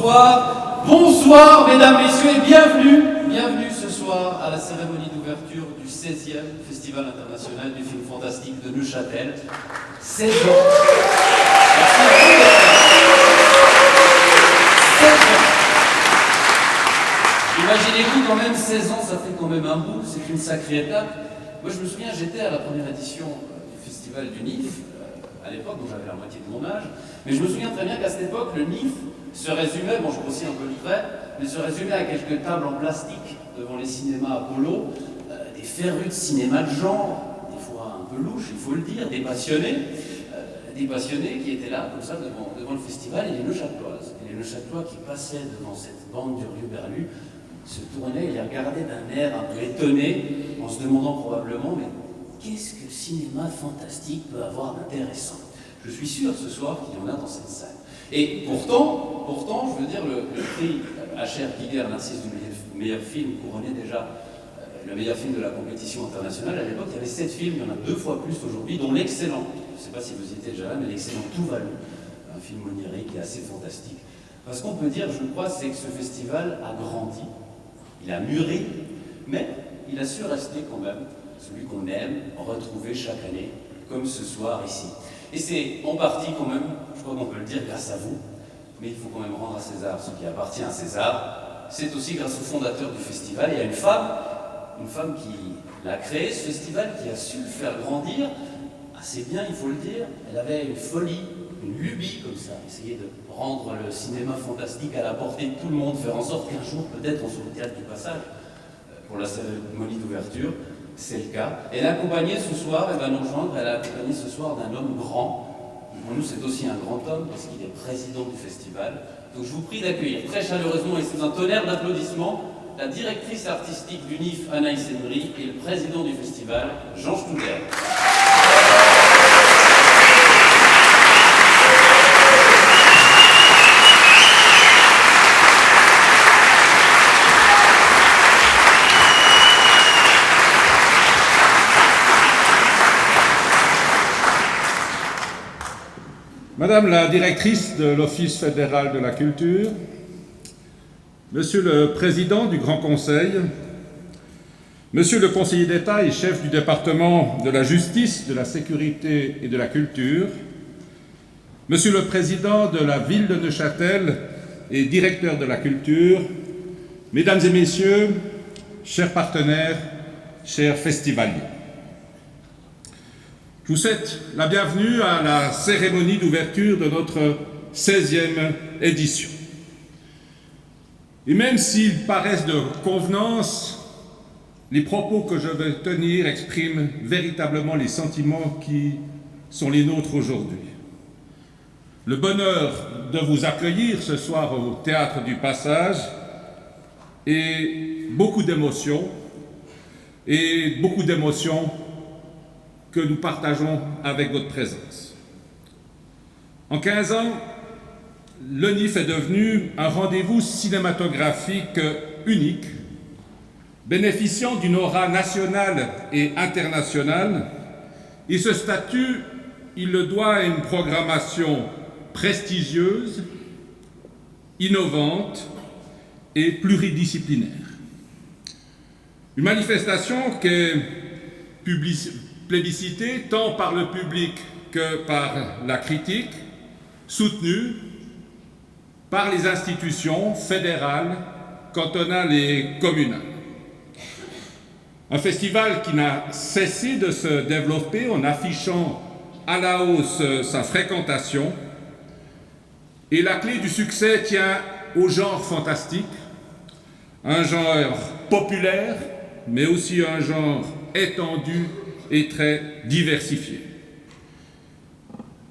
Bonsoir, bonsoir mesdames, messieurs et bienvenue ce soir à la cérémonie d'ouverture du 16e Festival international du film fantastique de Neuchâtel. 16 ans. Merci à vous d'être là. 16 ans. Imaginez-vous quand même, 16 ans, ça fait quand même un bout, c'est une sacrée étape. Moi je me souviens, j'étais à la première édition du festival du NIF, à l'époque, donc j'avais la moitié de mon âge, mais je me souviens très bien qu'à cette époque, le NIF se résumait, bon je grossis un peu le trait, mais se résumait à quelques tables en plastique devant les cinémas Apollo, des férus de cinéma de genre, des fois un peu louches, il faut le dire, des passionnés qui étaient là, comme ça, devant le festival, et les Neuchâteloises. Et les Neuchâtelois qui passaient devant cette bande d'hurluberlus se tournaient et les regardaient d'un air un peu étonné, en se demandant probablement, mais qu'est-ce que le cinéma fantastique peut avoir d'intéressant? Je suis sûr ce soir qu'il y en a dans cette salle. Et pourtant, je veux dire, le prix H.R. Giger, Narcisse du meilleur film, couronnait déjà le meilleur film de la compétition internationale. À l'époque, il y avait 7 films, il y en a 2 fois plus aujourd'hui, dont l'excellent, je ne sais pas si vous y étiez déjà là, mais l'excellent Tuvalu, un film onirique et assez fantastique. Parce qu'on peut dire, je crois, c'est que ce festival a grandi, il a mûri, mais il a su rester quand même celui qu'on aime retrouver chaque année, comme ce soir ici. Et c'est en partie quand même, je crois qu'on peut le dire, grâce à vous, mais il faut quand même rendre à César ce qui appartient à César. C'est aussi grâce au fondateur du festival. Il y a une femme qui l'a créé, ce festival, qui a su le faire grandir assez bien, il faut le dire. Elle avait une folie, une lubie comme ça, essayer de rendre le cinéma fantastique à la portée de tout le monde, faire en sorte qu'un jour, peut-être, on soit au théâtre du Passage pour la cérémonie d'ouverture. C'est le cas. Elle est accompagnée ce soir, elle va nous rejoindre, elle est accompagnée ce soir d'un homme grand. Pour nous, c'est aussi un grand homme, parce qu'il est président du festival. Donc je vous prie d'accueillir très chaleureusement et sous un tonnerre d'applaudissements la directrice artistique du NIF, Anaïs Emery, et le président du festival, Jean Studer. Madame la directrice de l'Office fédéral de la culture, Monsieur le Président du Grand Conseil, Monsieur le Conseiller d'État et chef du département de la Justice, de la Sécurité et de la Culture, Monsieur le Président de la ville de Neuchâtel et directeur de la culture, Mesdames et Messieurs, chers partenaires, chers festivaliers. Je vous souhaite la bienvenue à la cérémonie d'ouverture de notre 16e édition. Et même s'ils paraissent de convenance, les propos que je vais tenir expriment véritablement les sentiments qui sont les nôtres aujourd'hui. Le bonheur de vous accueillir ce soir au Théâtre du Passage et beaucoup d'émotions que nous partageons avec votre présence. En 15 ans, le NIF est devenu un rendez-vous cinématographique unique, bénéficiant d'une aura nationale et internationale, et ce statut, il le doit à une programmation prestigieuse, innovante et pluridisciplinaire. Une manifestation qui est plébiscitée tant par le public que par la critique, soutenue par les institutions fédérales, cantonales et communales. Un festival qui n'a cessé de se développer en affichant à la hausse sa fréquentation, et la clé du succès tient au genre fantastique, un genre populaire, mais aussi un genre étendu et très diversifié.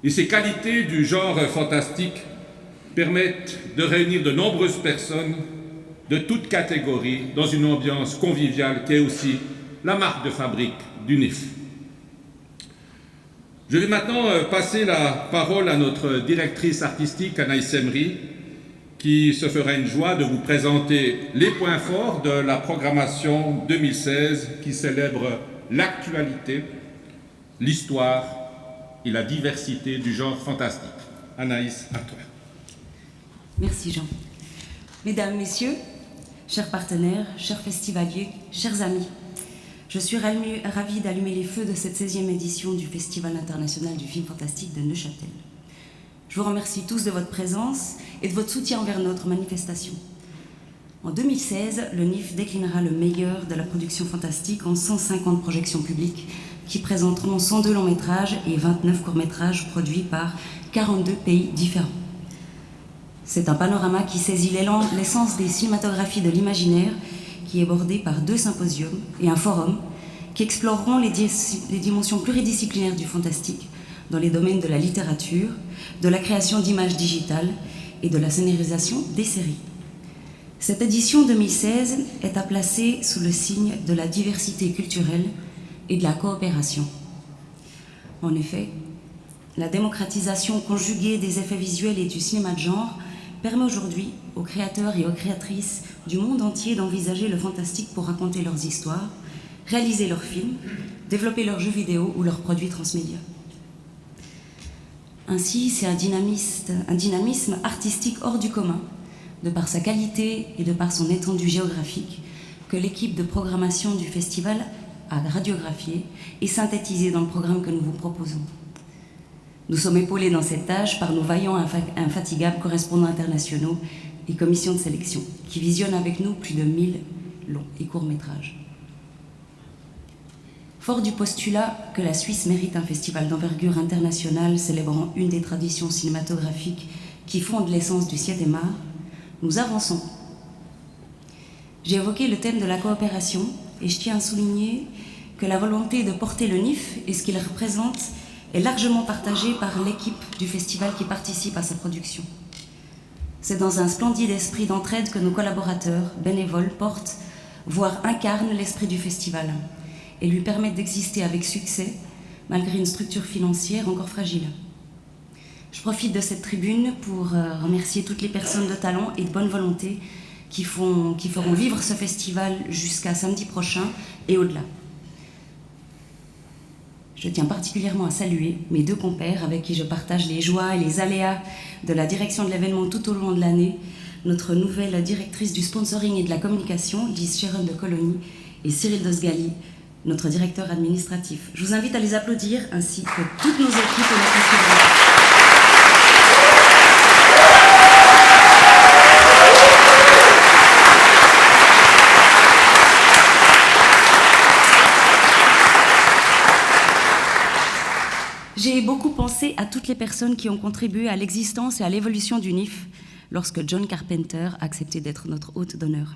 Et ces qualités du genre fantastique permettent de réunir de nombreuses personnes de toutes catégories dans une ambiance conviviale qui est aussi la marque de fabrique du NIF. Je vais maintenant passer la parole à notre directrice artistique Anaïs Emery, qui se fera une joie de vous présenter les points forts de la programmation 2016 qui célèbre l'actualité, l'histoire et la diversité du genre fantastique. Anaïs, à toi. Merci Jean. Mesdames, Messieurs, chers partenaires, chers festivaliers, chers amis, je suis ravie d'allumer les feux de cette 16e édition du Festival international du film fantastique de Neuchâtel. Je vous remercie tous de votre présence et de votre soutien envers notre manifestation. En 2016, le NIF déclinera le meilleur de la production fantastique en 150 projections publiques qui présenteront 102 longs métrages et 29 courts métrages produits par 42 pays différents. C'est un panorama qui saisit l'essence des cinématographies de l'imaginaire, qui est bordé par 2 symposiums et un forum qui exploreront les dimensions pluridisciplinaires du fantastique dans les domaines de la littérature, de la création d'images digitales et de la scénarisation des séries. Cette édition 2016 est à placer sous le signe de la diversité culturelle et de la coopération. En effet, la démocratisation conjuguée des effets visuels et du cinéma de genre permet aujourd'hui aux créateurs et aux créatrices du monde entier d'envisager le fantastique pour raconter leurs histoires, réaliser leurs films, développer leurs jeux vidéo ou leurs produits transmédia. Ainsi, c'est un dynamisme artistique hors du commun, de par sa qualité et de par son étendue géographique, que l'équipe de programmation du festival a radiographié et synthétisé dans le programme que nous vous proposons. Nous sommes épaulés dans cette tâche par nos vaillants et infatigables correspondants internationaux et commissions de sélection, qui visionnent avec nous plus de 1000 longs et courts métrages. Fort du postulat que la Suisse mérite un festival d'envergure internationale célébrant une des traditions cinématographiques qui fondent l'essence du 7e art, nous avançons. J'ai évoqué le thème de la coopération et je tiens à souligner que la volonté de porter le NIF et ce qu'il représente est largement partagée par l'équipe du festival qui participe à sa production. C'est dans un splendide esprit d'entraide que nos collaborateurs, bénévoles, portent, voire incarnent l'esprit du festival et lui permettent d'exister avec succès malgré une structure financière encore fragile. Je profite de cette tribune pour remercier toutes les personnes de talent et de bonne volonté qui feront vivre ce festival jusqu'à samedi prochain et au-delà. Je tiens particulièrement à saluer mes 2 compères avec qui je partage les joies et les aléas de la direction de l'événement tout au long de l'année, notre nouvelle directrice du sponsoring et de la communication, Lise Sharon de Colonie, et Cyril Dosgali, notre directeur administratif. Je vous invite à les applaudir, ainsi que toutes nos équipes et notre festival. J'ai beaucoup pensé à toutes les personnes qui ont contribué à l'existence et à l'évolution du NIF lorsque John Carpenter a accepté d'être notre hôte d'honneur.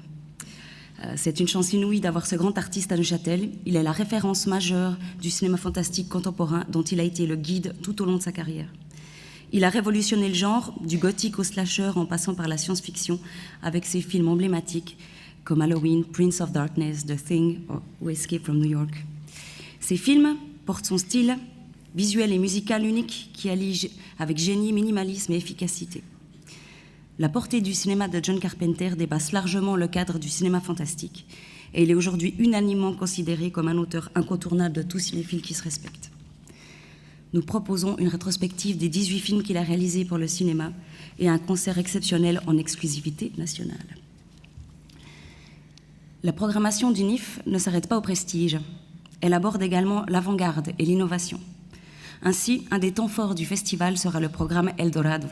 C'est une chance inouïe d'avoir ce grand artiste à Neuchâtel. Il est la référence majeure du cinéma fantastique contemporain dont il a été le guide tout au long de sa carrière. Il a révolutionné le genre, du gothique au slasher en passant par la science-fiction avec ses films emblématiques comme Halloween, Prince of Darkness, The Thing ou Escape from New York. Ces films portent son style visuel et musical unique qui allie avec génie, minimalisme et efficacité. La portée du cinéma de John Carpenter dépasse largement le cadre du cinéma fantastique et il est aujourd'hui unanimement considéré comme un auteur incontournable de tout cinéphile qui se respecte. Nous proposons une rétrospective des 18 films qu'il a réalisés pour le cinéma et un concert exceptionnel en exclusivité nationale. La programmation du NIF ne s'arrête pas au prestige. Elle aborde également l'avant-garde et l'innovation. Ainsi, un des temps forts du festival sera le programme Eldorado.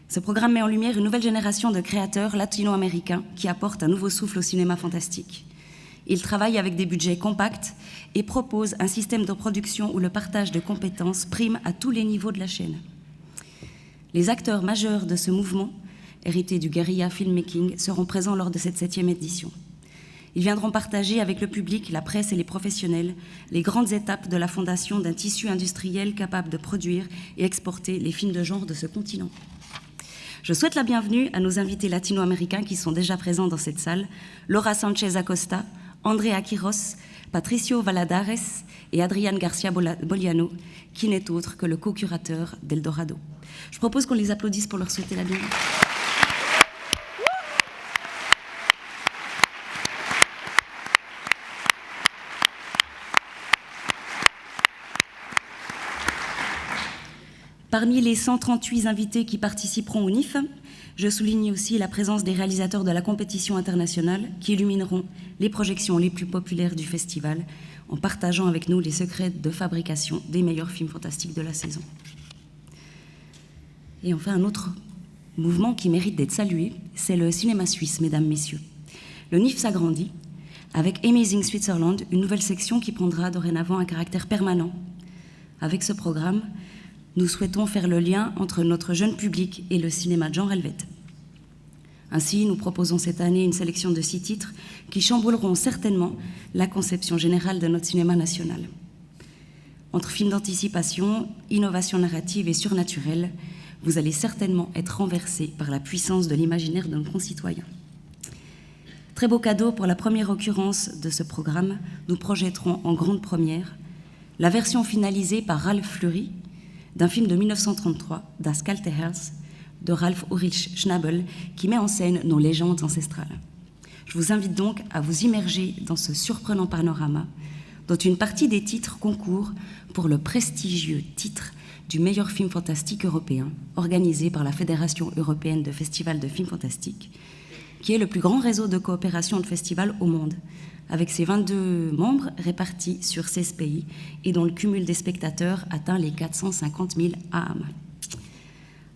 Ce programme met en lumière une nouvelle génération de créateurs latino-américains qui apportent un nouveau souffle au cinéma fantastique. Il travaille avec des budgets compacts et propose un système de production où le partage de compétences prime à tous les niveaux de la chaîne. Les acteurs majeurs de ce mouvement, hérité du guérilla filmmaking, seront présents lors de cette 7e édition. Ils viendront partager avec le public, la presse et les professionnels les grandes étapes de la fondation d'un tissu industriel capable de produire et exporter les films de genre de ce continent. Je souhaite la bienvenue à nos invités latino-américains qui sont déjà présents dans cette salle, Laura Sanchez Acosta, Andrea Quiros, Patricio Valadares et Adrián García Boliano, qui n'est autre que le co-curateur d'Eldorado. Je propose qu'on les applaudisse pour leur souhaiter la bienvenue. Parmi les 138 invités qui participeront au NIF, Je souligne aussi la présence des réalisateurs de la compétition internationale qui illumineront les projections les plus populaires du festival en partageant avec nous les secrets de fabrication des meilleurs films fantastiques de la saison. Et enfin, un autre mouvement qui mérite d'être salué, c'est le cinéma suisse, mesdames, messieurs. Le NIF s'agrandit avec Amazing Switzerland, une nouvelle section qui prendra dorénavant un caractère permanent. Avec ce programme, nous souhaitons faire le lien entre notre jeune public et le cinéma de genre helvète. Ainsi, nous proposons cette année une sélection de 6 titres qui chambouleront certainement la conception générale de notre cinéma national. Entre films d'anticipation, innovation narrative et surnaturelle, vous allez certainement être renversés par la puissance de l'imaginaire de nos concitoyens. Très beau cadeau pour la première occurrence de ce programme, nous projetterons en grande première la version finalisée par Ralph Fleury d'un film de 1933, Das Kalte Herz, de Ralph Ulrich Schnabel, qui met en scène nos légendes ancestrales. Je vous invite donc à vous immerger dans ce surprenant panorama, dont une partie des titres concourent pour le prestigieux titre du meilleur film fantastique européen, organisé par la Fédération européenne de festivals de films fantastiques, qui est le plus grand réseau de coopération de festivals au monde, avec ses 22 membres répartis sur 16 pays et dont le cumul des spectateurs atteint les 450 000 âmes.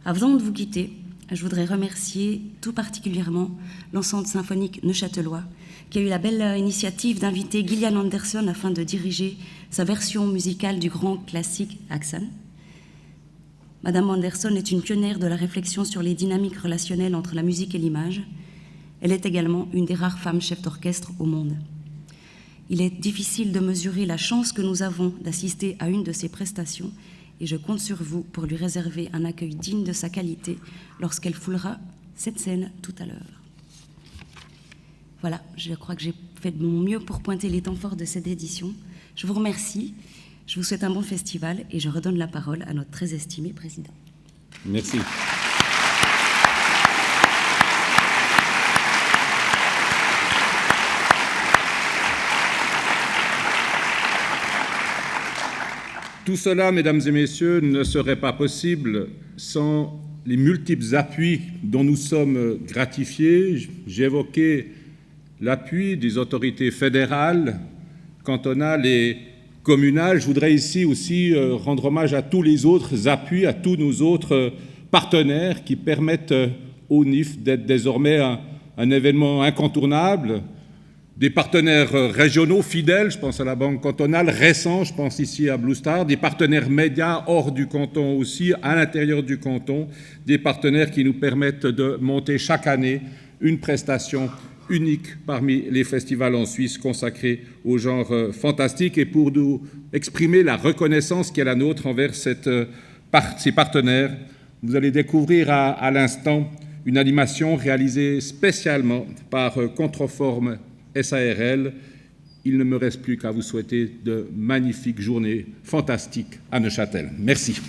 Avant de vous quitter, je voudrais remercier tout particulièrement l'ensemble symphonique neuchâtelois qui a eu la belle initiative d'inviter Gillian Anderson afin de diriger sa version musicale du grand classique Axan. Madame Anderson est une pionnière de la réflexion sur les dynamiques relationnelles entre la musique et l'image. Elle est également une des rares femmes chefs d'orchestre au monde. Il est difficile de mesurer la chance que nous avons d'assister à une de ses prestations et je compte sur vous pour lui réserver un accueil digne de sa qualité lorsqu'elle foulera cette scène tout à l'heure. Voilà, je crois que j'ai fait de mon mieux pour pointer les temps forts de cette édition. Je vous remercie, je vous souhaite un bon festival et je redonne la parole à notre très estimé président. Merci. Tout cela, mesdames et messieurs, ne serait pas possible sans les multiples appuis dont nous sommes gratifiés. J'ai évoqué l'appui des autorités fédérales, cantonales et communales. Je voudrais ici aussi rendre hommage à tous les autres appuis, à tous nos autres partenaires qui permettent au NIF d'être désormais un événement incontournable. Des partenaires régionaux fidèles, je pense à la Banque cantonale, récents, je pense ici à Blue Star, des partenaires médias hors du canton aussi, à l'intérieur du canton, des partenaires qui nous permettent de monter chaque année une prestation unique parmi les festivals en Suisse consacrés au genre fantastique et pour nous exprimer la reconnaissance qui est la nôtre envers ces partenaires. Vous allez découvrir à l'instant une animation réalisée spécialement par Contreforme SARL. Il ne me reste plus qu'à vous souhaiter de magnifiques journées fantastiques à Neuchâtel. Merci.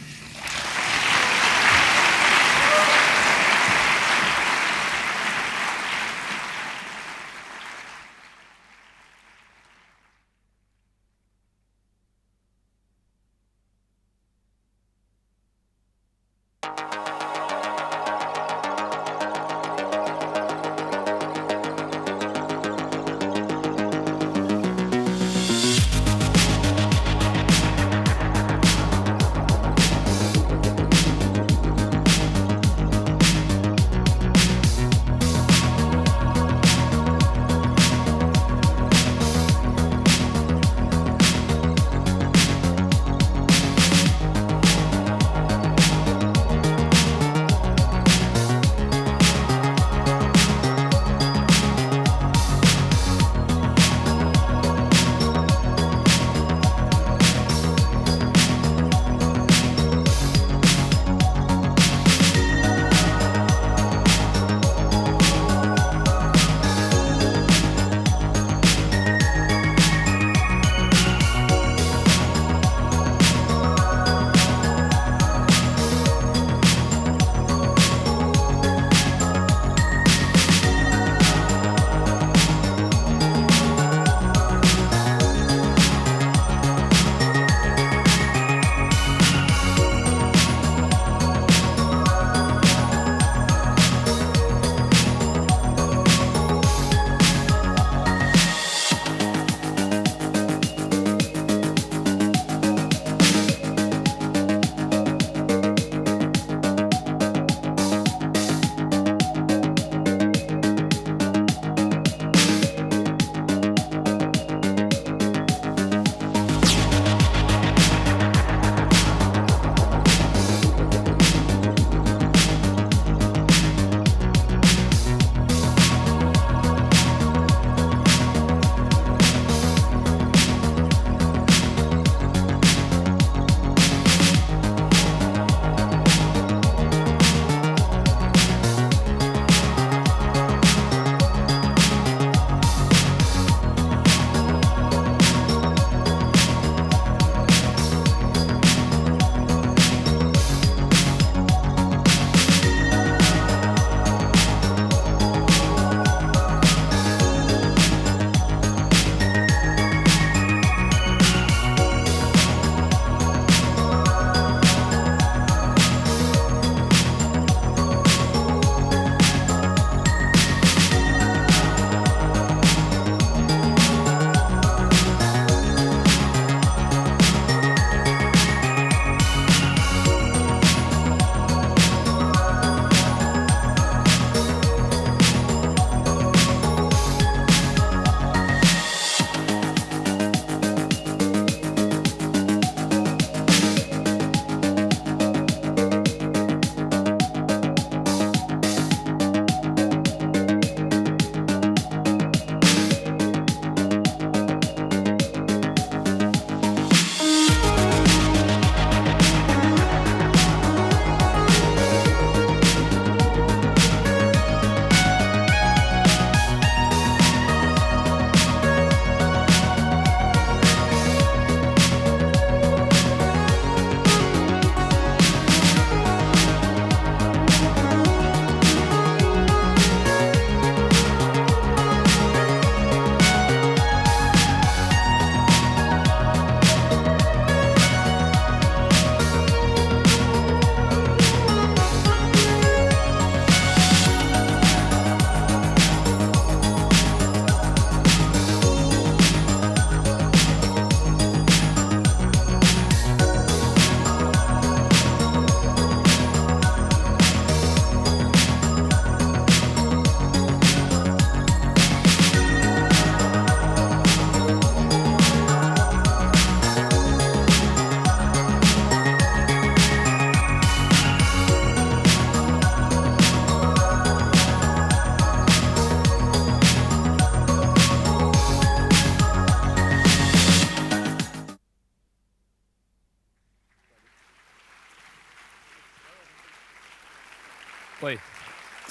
Oui,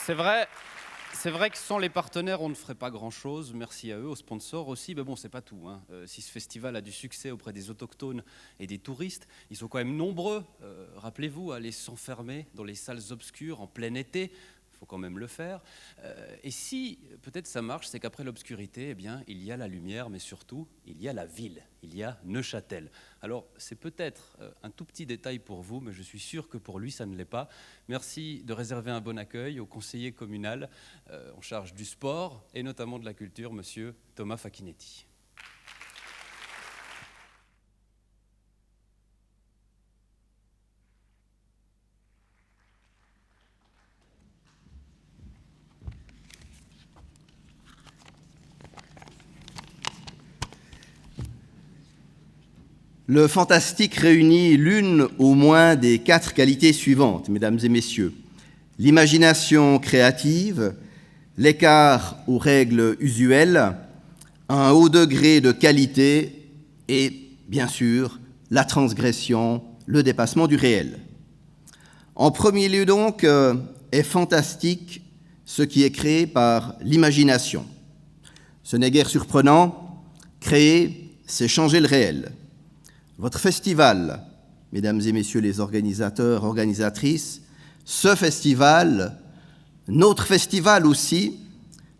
c'est vrai que sans les partenaires, on ne ferait pas grand-chose. Merci à eux, aux sponsors aussi. Mais bon, c'est pas tout, hein. Si ce festival a du succès auprès des autochtones et des touristes, ils sont quand même nombreux, rappelez-vous, à aller s'enfermer dans les salles obscures en plein été. Il faut quand même le faire. Et si peut-être ça marche, c'est qu'après l'obscurité, eh bien, il y a la lumière, mais surtout, il y a la ville, il y a Neuchâtel. Alors, c'est peut-être un tout petit détail pour vous, mais je suis sûr que pour lui, ça ne l'est pas. Merci de réserver un bon accueil au conseiller communal en charge du sport et notamment de la culture, monsieur Thomas Facchinetti. Le fantastique réunit l'une au moins des 4 qualités suivantes, mesdames et messieurs. L'imagination créative, l'écart aux règles usuelles, un haut degré de qualité et, bien sûr, la transgression, le dépassement du réel. En premier lieu donc, est fantastique ce qui est créé par l'imagination. Ce n'est guère surprenant, créer, c'est changer le réel. Votre festival, mesdames et messieurs les organisateurs, organisatrices, ce festival, notre festival aussi,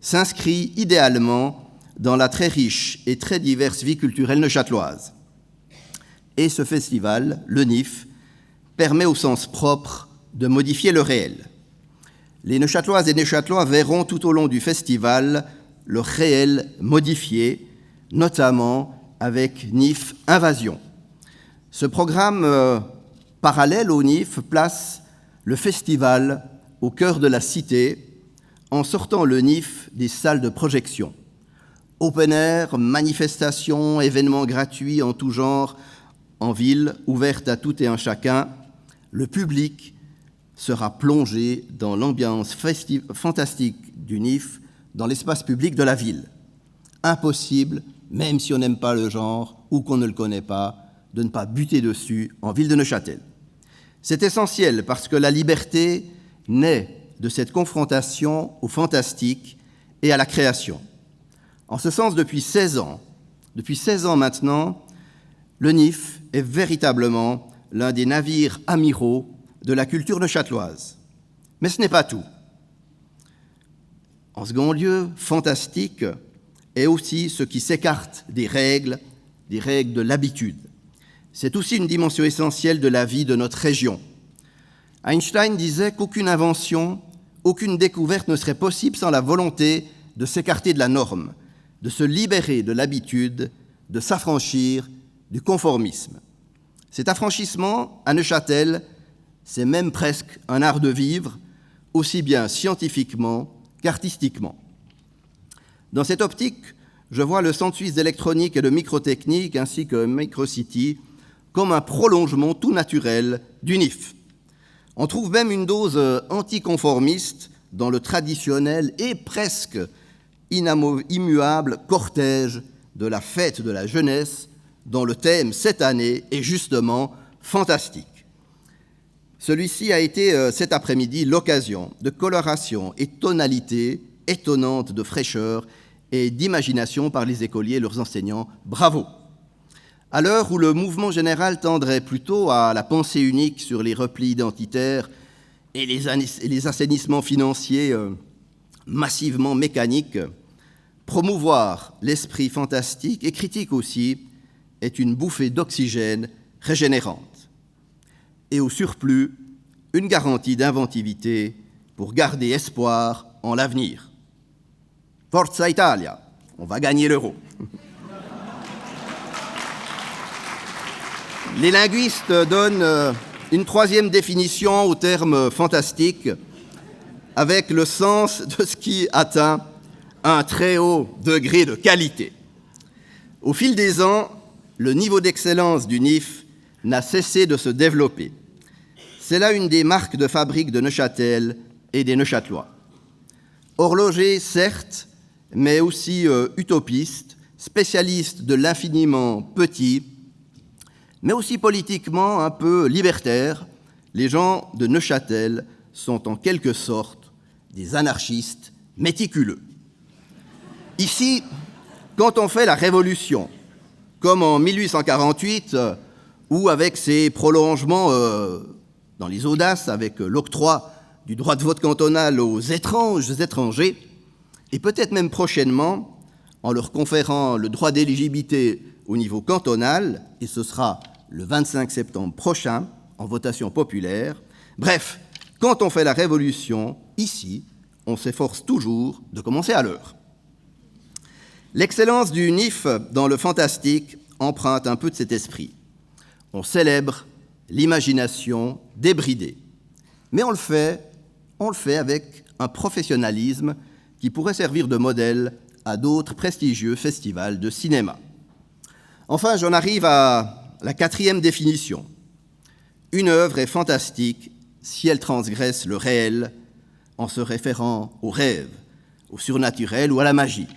s'inscrit idéalement dans la très riche et très diverse vie culturelle neuchâteloise. Et ce festival, le NIF, permet au sens propre de modifier le réel. Les Neuchâteloises et Neuchâtelois verront tout au long du festival le réel modifié, notamment avec NIF Invasion. Ce programme parallèle au NIF place le festival au cœur de la cité en sortant le NIF des salles de projection. Open air, manifestations, événements gratuits en tout genre en ville, ouvertes à tout et un chacun, le public sera plongé dans l'ambiance fantastique du NIF dans l'espace public de la ville. Impossible, même si on n'aime pas le genre ou qu'on ne le connaît pas, de ne pas buter dessus en ville de Neuchâtel. C'est essentiel parce que la liberté naît de cette confrontation au fantastique et à la création. En ce sens, depuis 16 ans maintenant, le NIF est véritablement l'un des navires amiraux de la culture neuchâteloise. Mais ce n'est pas tout. En second lieu, fantastique est aussi ce qui s'écarte des règles de l'habitude. C'est aussi une dimension essentielle de la vie de notre région. Einstein disait qu'aucune invention, aucune découverte ne serait possible sans la volonté de s'écarter de la norme, de se libérer de l'habitude, de s'affranchir du conformisme. Cet affranchissement, à Neuchâtel, c'est même presque un art de vivre, aussi bien scientifiquement qu'artistiquement. Dans cette optique, je vois le Centre suisse d'électronique et de microtechnique ainsi que Microcity comme un prolongement tout naturel du NIF. On trouve même une dose anticonformiste dans le traditionnel et presque immuable cortège de la fête de la jeunesse, dont le thème cette année est justement fantastique. Celui-ci a été cet après-midi l'occasion de coloration et tonalité étonnantes de fraîcheur et d'imagination par les écoliers et leurs enseignants. Bravo! À l'heure où le mouvement général tendrait plutôt à la pensée unique sur les replis identitaires et les assainissements financiers massivement mécaniques, promouvoir l'esprit fantastique et critique aussi est une bouffée d'oxygène régénérante. Et au surplus, une garantie d'inventivité pour garder espoir en l'avenir. Forza Italia, on va gagner l'euro. Les linguistes donnent une troisième définition au terme fantastique avec le sens de ce qui atteint un très haut degré de qualité. Au fil des ans, le niveau d'excellence du NIF n'a cessé de se développer. C'est là une des marques de fabrique de Neuchâtel et des Neuchâtelois. Horloger, certes, mais aussi utopiste, spécialiste de l'infiniment petit, mais aussi politiquement un peu libertaire, les gens de Neuchâtel sont en quelque sorte des anarchistes méticuleux. Ici, quand on fait la Révolution, comme en 1848, ou avec ses prolongements dans les audaces, avec l'octroi du droit de vote cantonal aux étrangers, et peut-être même prochainement, en leur conférant le droit d'éligibilité au niveau cantonal, et ce sera le 25 septembre prochain, en votation populaire. Bref, quand on fait la Révolution, ici, on s'efforce toujours de commencer à l'heure. L'excellence du NIF dans le fantastique emprunte un peu de cet esprit. On célèbre l'imagination débridée. Mais on le fait avec un professionnalisme qui pourrait servir de modèle à d'autres prestigieux festivals de cinéma. Enfin, j'en arrive à la 4e définition. Une œuvre est fantastique si elle transgresse le réel en se référant au rêve, au surnaturel ou à la magie.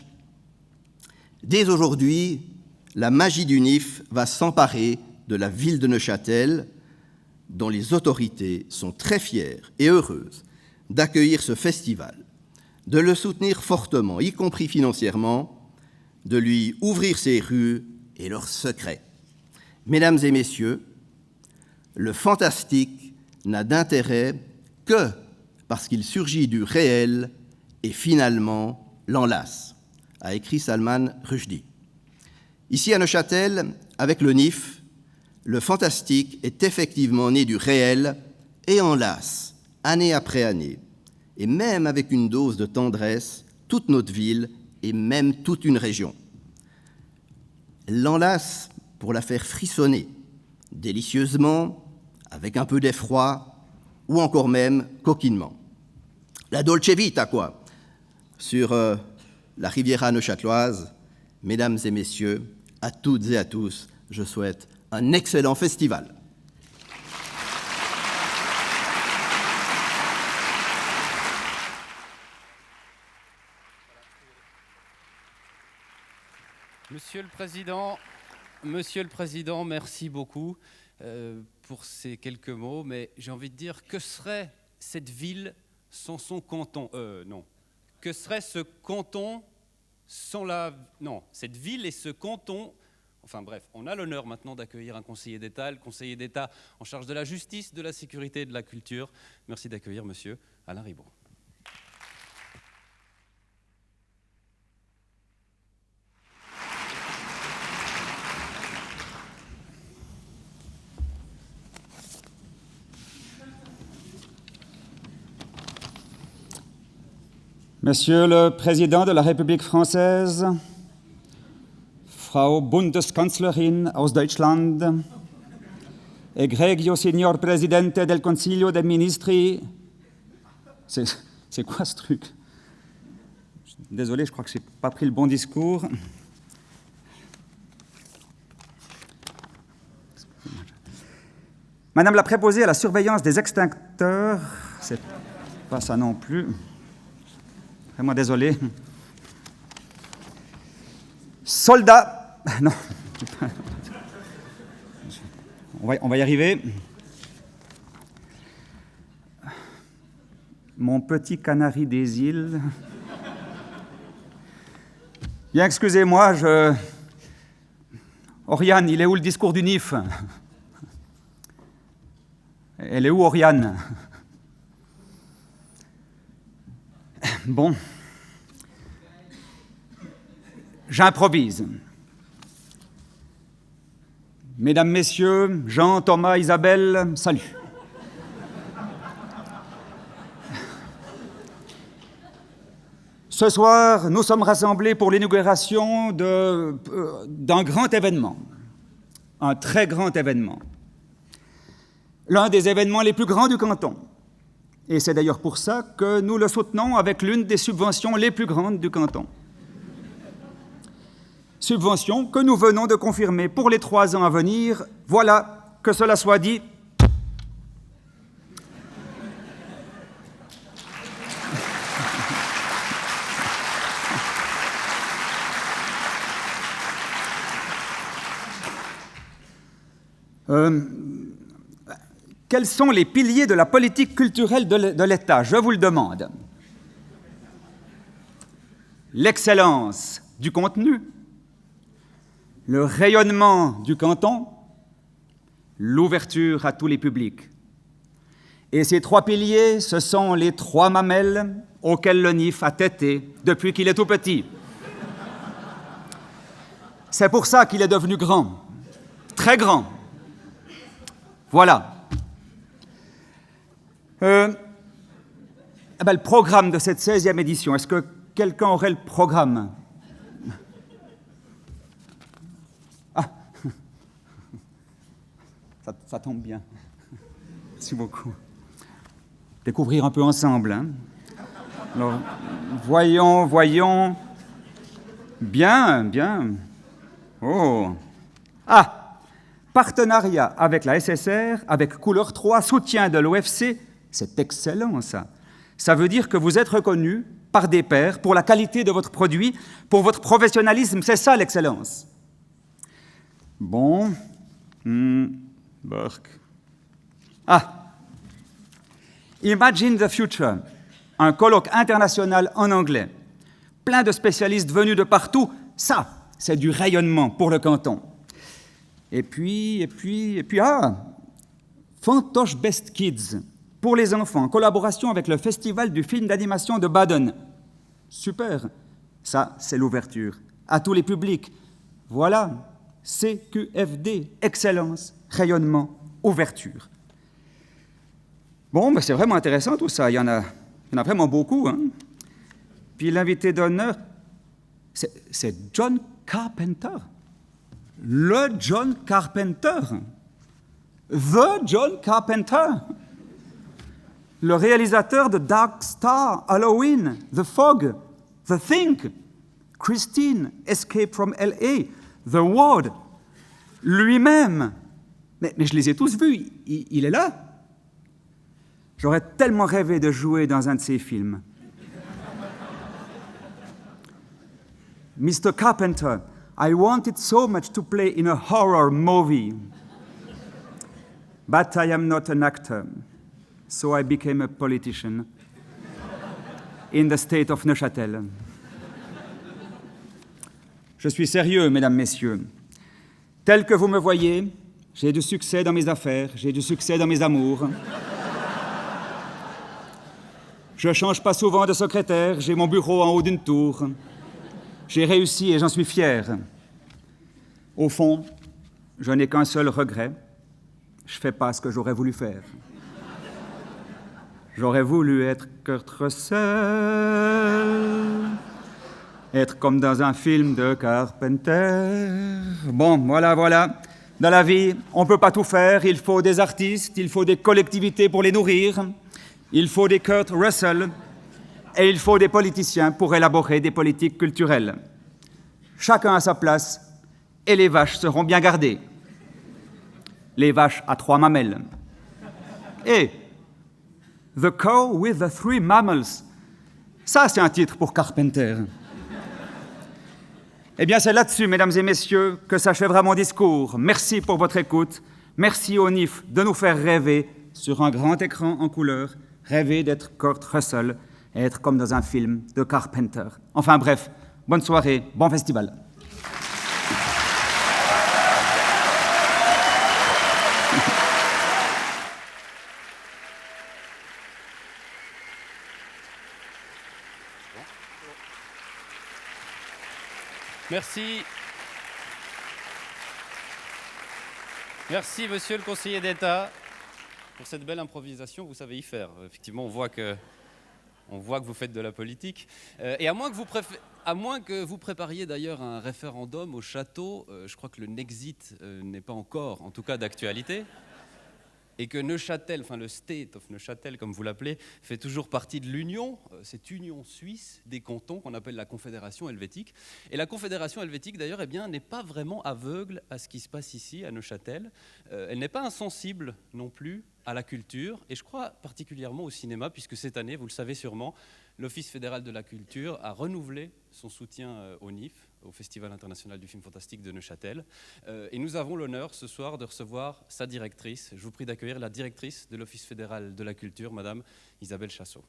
Dès aujourd'hui, la magie du NIF va s'emparer de la ville de Neuchâtel, dont les autorités sont très fières et heureuses d'accueillir ce festival, de le soutenir fortement, y compris financièrement, de lui ouvrir ses rues et leurs secrets. Mesdames et messieurs, le fantastique n'a d'intérêt que parce qu'il surgit du réel et finalement l'enlace, a écrit Salman Rushdie. Ici à Neuchâtel, avec le NIF, le fantastique est effectivement né du réel et enlace, année après année, et même avec une dose de tendresse, toute notre ville et même toute une région. L'enlace pour la faire frissonner, délicieusement, avec un peu d'effroi, ou encore même coquinement. La Dolce Vita, quoi, sur la Riviera neuchâteloise. Mesdames et messieurs, à toutes et à tous, je souhaite un excellent festival. Monsieur le Président, merci beaucoup pour ces quelques mots, mais j'ai envie de dire, que serait cette ville sans son canton non. Que serait ce canton sans la... Non, cette ville et ce canton... Enfin bref, on a l'honneur maintenant d'accueillir un conseiller d'État, le conseiller d'État en charge de la justice, de la sécurité et de la culture. Merci d'accueillir monsieur Alain Ribaud. Monsieur le Président de la République française, Frau Bundeskanzlerin aus Deutschland, egregio signor Presidente del Consiglio dei Ministri. C'est quoi ce truc? Désolé, je crois que je n'ai pas pris le bon discours. Madame la préposée à la surveillance des extincteurs, c'est pas ça non plus. Vraiment désolé. Soldats, non, on va y arriver. Mon petit canari des îles. Bien, excusez-moi, Oriane, il est où le discours du NIF? Elle est où, Oriane? Bon. J'improvise. Mesdames, Messieurs, Jean, Thomas, Isabelle, salut. Ce soir, nous sommes rassemblés pour l'inauguration d'un grand événement, un très grand événement, l'un des événements les plus grands du canton. Et c'est d'ailleurs pour ça que nous le soutenons avec l'une des subventions les plus grandes du canton. Subvention que nous venons de confirmer pour les 3 ans à venir. Voilà, que cela soit dit. quels sont les piliers de la politique culturelle de l'État? Je vous le demande. L'excellence du contenu, le rayonnement du canton, l'ouverture à tous les publics. Et ces trois piliers, ce sont les trois mamelles auxquelles le NIF a tété depuis qu'il est tout petit. C'est pour ça qu'il est devenu grand, très grand. Voilà. Le programme de cette 16e édition, est-ce que quelqu'un aurait le programme? Ah, ça tombe bien. Merci beaucoup. Découvrir un peu ensemble. Hein. Alors, voyons. Bien. Oh. Ah, partenariat avec la SSR, avec Couleur 3, soutien de l'OFC. C'est excellent, ça. Ça veut dire que vous êtes reconnu par des pairs pour la qualité de votre produit, pour votre professionnalisme. C'est ça, l'excellence. Bon. Burke. Ah. Imagine the Future, un colloque international en anglais. Plein de spécialistes venus de partout. Ça, c'est du rayonnement pour le canton. Et puis, Fantoche Best Kids, pour les enfants, en collaboration avec le Festival du film d'animation de Baden. Super. Ça, c'est l'ouverture à tous les publics. Voilà, CQFD, excellence, rayonnement, ouverture. Bon, ben c'est vraiment intéressant tout ça, il y en a vraiment beaucoup. Hein. Puis l'invité d'honneur, c'est John Carpenter. Le John Carpenter. The John Carpenter. Le réalisateur de Dark Star, Halloween, The Fog, The Thing, Christine, Escape from L.A., The Ward, lui-même. Mais je les ai tous vus, il est là. J'aurais tellement rêvé de jouer dans un de ces films. Mr. Carpenter, I wanted so much to play in a horror movie. But I am not an actor, so I became a politician in the state of Neuchâtel. Je suis sérieux, mesdames, messieurs. Tel que vous me voyez, j'ai du succès dans mes affaires, j'ai du succès dans mes amours. Je ne change pas souvent de secrétaire, j'ai mon bureau en haut d'une tour. J'ai réussi et j'en suis fier. Au fond, je n'ai qu'un seul regret. Je ne fais pas ce que j'aurais voulu faire. J'aurais voulu être Kurt Russell, être comme dans un film de Carpenter. Bon, voilà. Dans la vie, on ne peut pas tout faire. Il faut des artistes, il faut des collectivités pour les nourrir. Il faut des Kurt Russell et il faut des politiciens pour élaborer des politiques culturelles. Chacun à sa place et les vaches seront bien gardées. Les vaches à 3 mamelles. Et The Cow with the 3 Mammals. Ça, c'est un titre pour Carpenter. Eh bien, c'est là-dessus, mesdames et messieurs, que s'achèvera mon discours. Merci pour votre écoute. Merci au NIF de nous faire rêver sur un grand écran en couleur. Rêver d'être Kurt Russell et être comme dans un film de Carpenter. Enfin bref, bonne soirée, bon festival. Merci. Merci, monsieur le conseiller d'État, pour cette belle improvisation. Vous savez y faire. Effectivement, on voit que vous faites de la politique. Et à moins que vous prépariez d'ailleurs un référendum au château, je crois que le Nexit n'est pas encore, en tout cas, d'actualité. Et que Neuchâtel, enfin le State of Neuchâtel, comme vous l'appelez, fait toujours partie de l'Union, cette union suisse des cantons qu'on appelle la Confédération helvétique. Et la Confédération helvétique, d'ailleurs, n'est pas vraiment aveugle à ce qui se passe ici, à Neuchâtel. Elle n'est pas insensible non plus à la culture, et je crois particulièrement au cinéma, puisque cette année, vous le savez sûrement, l'Office fédéral de la culture a renouvelé son soutien au NIF au Festival international du film fantastique de Neuchâtel. Et nous avons l'honneur ce soir de recevoir sa directrice. Je vous prie d'accueillir la directrice de l'Office fédéral de la culture, Madame Isabelle Chassot.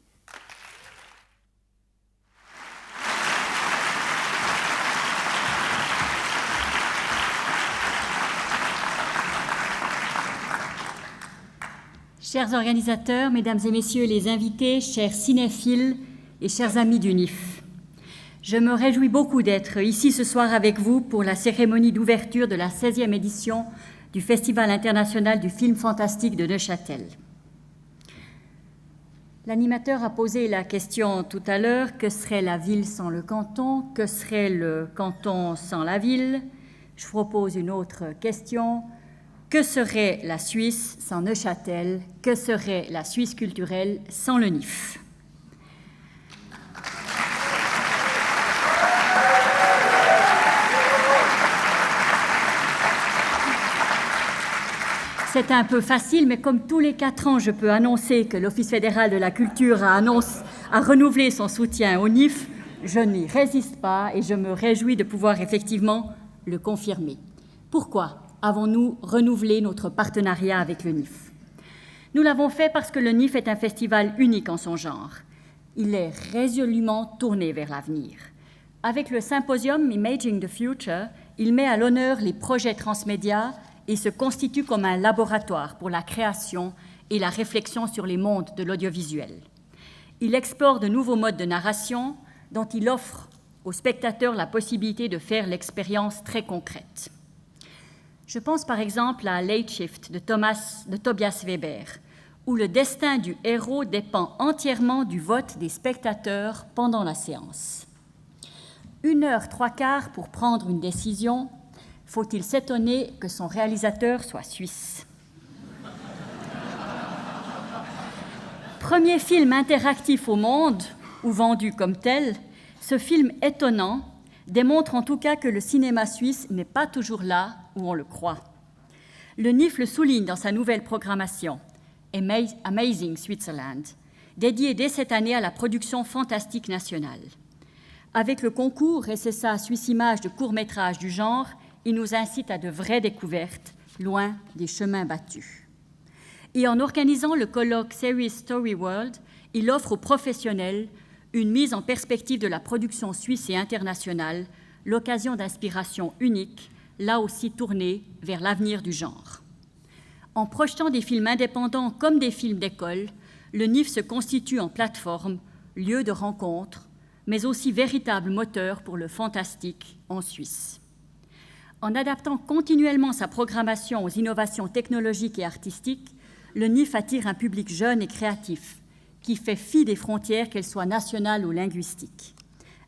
Chers organisateurs, mesdames et messieurs les invités, chers cinéphiles et chers amis du NIF, je me réjouis beaucoup d'être ici ce soir avec vous pour la cérémonie d'ouverture de la 16e édition du Festival international du film fantastique de Neuchâtel. L'animateur a posé la question tout à l'heure, que serait la ville sans le canton? Que serait le canton sans la ville? Je propose une autre question. Que serait la Suisse sans Neuchâtel? Que serait la Suisse culturelle sans le NIF? C'est un peu facile, mais comme tous les 4 ans, je peux annoncer que l'Office fédéral de la culture a renouvelé son soutien au NIF, je n'y résiste pas et je me réjouis de pouvoir effectivement le confirmer. Pourquoi avons-nous renouvelé notre partenariat avec le NIF? Nous l'avons fait parce que le NIF est un festival unique en son genre. Il est résolument tourné vers l'avenir. Avec le symposium Imaging the Future, il met à l'honneur les projets transmédia et se constitue comme un laboratoire pour la création et la réflexion sur les mondes de l'audiovisuel. Il explore de nouveaux modes de narration dont il offre aux spectateurs la possibilité de faire l'expérience très concrète. Je pense par exemple à Late Shift de Tobias Weber, où le destin du héros dépend entièrement du vote des spectateurs pendant la séance. 1h 3/4 pour prendre une décision, faut-il s'étonner que son réalisateur soit suisse? Premier film interactif au monde, ou vendu comme tel, ce film étonnant démontre en tout cas que le cinéma suisse n'est pas toujours là où on le croit. Le NIF le souligne dans sa nouvelle programmation, Amazing Switzerland, dédiée dès cette année à la production fantastique nationale. Avec le concours SSA Suisse Images de courts-métrages du genre, il nous incite à de vraies découvertes, loin des chemins battus. Et en organisant le colloque Series Story World, il offre aux professionnels une mise en perspective de la production suisse et internationale, l'occasion d'inspiration unique, là aussi tournée vers l'avenir du genre. En projetant des films indépendants comme des films d'école, le NIF se constitue en plateforme, lieu de rencontre, mais aussi véritable moteur pour le fantastique en Suisse. En adaptant continuellement sa programmation aux innovations technologiques et artistiques, le NIF attire un public jeune et créatif, qui fait fi des frontières, qu'elles soient nationales ou linguistiques.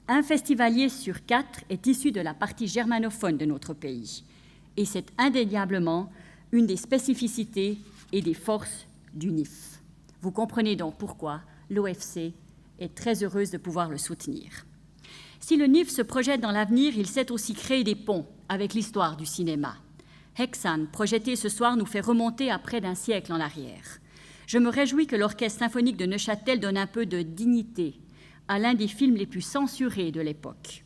Un festivalier sur 4 est issu de la partie germanophone de notre pays, et c'est indéniablement une des spécificités et des forces du NIF. Vous comprenez donc pourquoi l'OFC est très heureuse de pouvoir le soutenir. Si le NIF se projette dans l'avenir, il sait aussi créer des ponts avec l'histoire du cinéma. Hexan, projeté ce soir, nous fait remonter à près d'un siècle en arrière. Je me réjouis que l'Orchestre symphonique de Neuchâtel donne un peu de dignité à l'un des films les plus censurés de l'époque.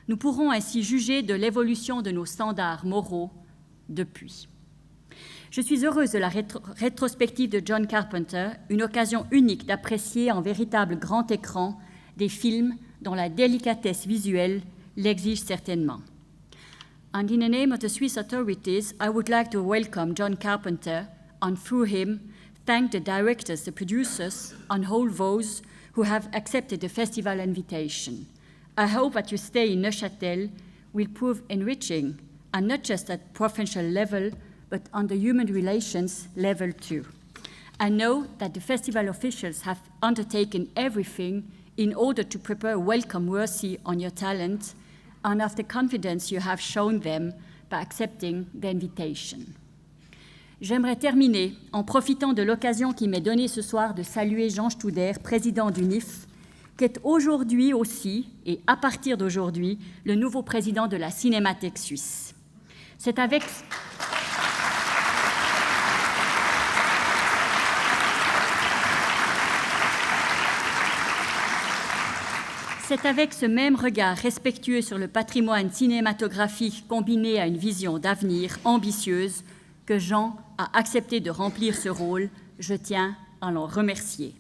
Nous pourrons ainsi juger de l'évolution de nos standards moraux depuis. Je suis heureuse de la rétrospective de John Carpenter, une occasion unique d'apprécier en véritable grand écran des films dont la délicatesse visuelle l'exige certainement. And in the name of the Swiss authorities, I would like to welcome John Carpenter and through him thank the directors, the producers, and all those who have accepted the festival invitation. I hope that your stay in Neuchâtel will prove enriching, and not just at professional level, but on the human relations level too. I know that the festival officials have undertaken everything in order to prepare a welcome worthy on your talent and of the confidence you have shown them by accepting the invitation. J'aimerais terminer en profitant de l'occasion qui m'est donnée ce soir de saluer Jean Studer, président du NIF, qui est aujourd'hui aussi, et à partir d'aujourd'hui, le nouveau président de la Cinémathèque suisse. C'est avec C'est avec ce même regard respectueux sur le patrimoine cinématographique combiné à une vision d'avenir ambitieuse que Jean a accepté de remplir ce rôle. Je tiens à l'en remercier.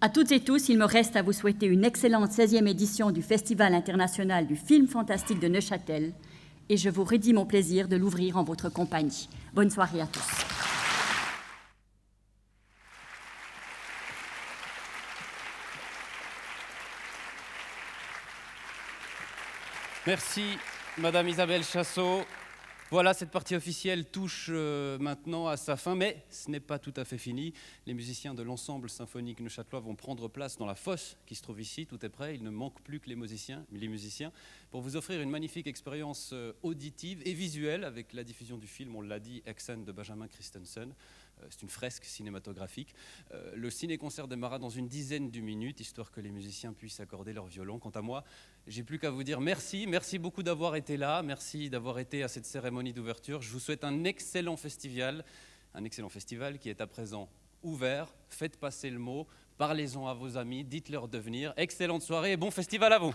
À toutes et tous, il me reste à vous souhaiter une excellente 16e édition du Festival international du film fantastique de Neuchâtel et je vous redis mon plaisir de l'ouvrir en votre compagnie. Bonne soirée à tous. Merci, Madame Isabelle Chassot. Voilà, cette partie officielle touche maintenant à sa fin, mais ce n'est pas tout à fait fini. Les musiciens de l'ensemble symphonique neuchâtelois vont prendre place dans la fosse qui se trouve ici, tout est prêt. Il ne manque plus que les musiciens pour vous offrir une magnifique expérience auditive et visuelle avec la diffusion du film, on l'a dit, Exen de Benjamin Christensen. C'est une fresque cinématographique. Le ciné-concert démarra dans une dizaine de minutes, histoire que les musiciens puissent accorder leur violon. Quant à moi, j'ai plus qu'à vous dire merci. Merci beaucoup d'avoir été là. Merci d'avoir été à cette cérémonie d'ouverture. Je vous souhaite un excellent festival qui est à présent ouvert. Faites passer le mot, parlez-en à vos amis, dites-leur de venir. Excellente soirée et bon festival à vous.